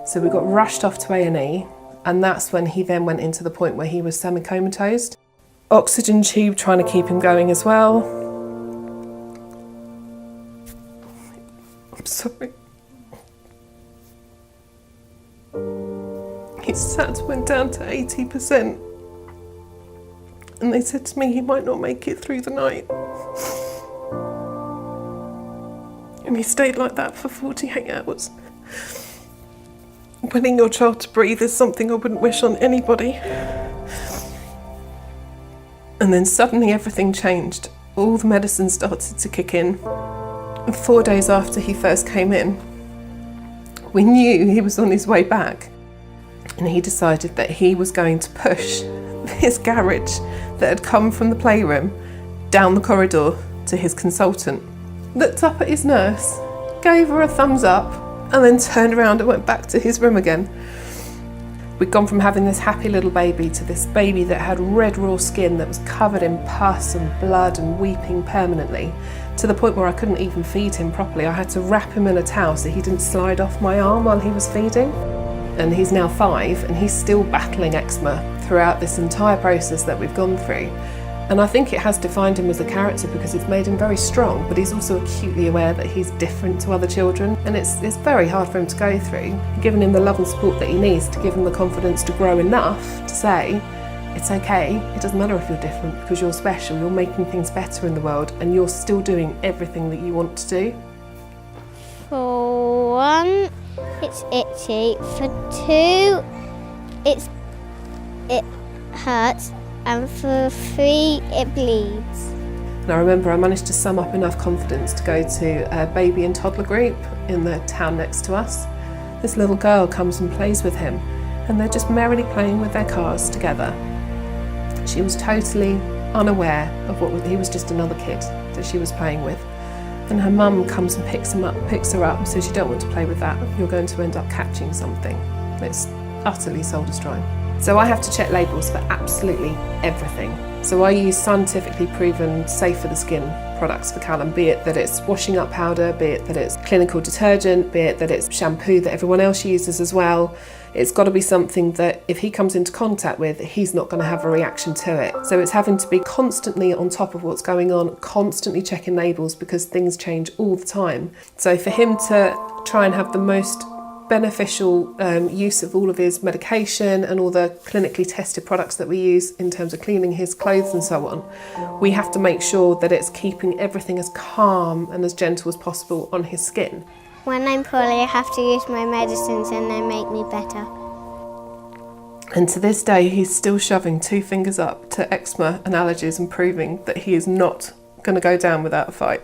So we got rushed off to A&E, and that's when he then went into the point where he was semi-comatose. Oxygen tube trying to keep him going as well. I'm sorry. His SAT went down to 80%. And they said to me he might not make it through the night. And he stayed like that for 48 hours. Winning your child to breathe is something I wouldn't wish on anybody. And then suddenly everything changed. All the medicine started to kick in. And 4 days after he first came in, we knew he was on his way back. And he decided that he was going to push his garage that had come from the playroom down the corridor to his consultant. Looked up at his nurse, gave her a thumbs up, and then turned around and went back to his room again. We'd gone from having this happy little baby to this baby that had red raw skin that was covered in pus and blood and weeping permanently, to the point where I couldn't even feed him properly. I had to wrap him in a towel so he didn't slide off my arm while he was feeding. And he's now 5 and he's still battling eczema throughout this entire process that we've gone through. And I think it has defined him as a character because it's made him very strong, but he's also acutely aware that he's different to other children, and it's very hard for him to go through. Giving him the love and support that he needs to give him the confidence to grow enough to say, it's okay, it doesn't matter if you're different because you're special, you're making things better in the world and you're still doing everything that you want to do. For 1, it's itchy. For 2, it hurts. And for 3, it bleeds. And I remember I managed to sum up enough confidence to go to a baby and toddler group in the town next to us. This little girl comes and plays with him, and they're just merrily playing with their cars together. She was totally unaware of he was just another kid that she was playing with. And her mum comes and picks her up and says, you don't want to play with that, you're going to end up catching something. It's utterly soul destroying. So I have to check labels for absolutely everything. So I use scientifically proven safe for the skin products for Callum, be it that it's washing up powder, be it that it's clinical detergent, be it that it's shampoo that everyone else uses as well. It's got to be something that if he comes into contact with, he's not going to have a reaction to it. So it's having to be constantly on top of what's going on, constantly checking labels because things change all the time. So for him to try and have the most beneficial use of all of his medication and all the clinically tested products that we use in terms of cleaning his clothes and so on, we have to make sure that it's keeping everything as calm and as gentle as possible on his skin. When I'm poorly, I have to use my medicines and they make me better. And to this day, he's still shoving 2 fingers up to eczema and allergies and proving that he is not going to go down without a fight.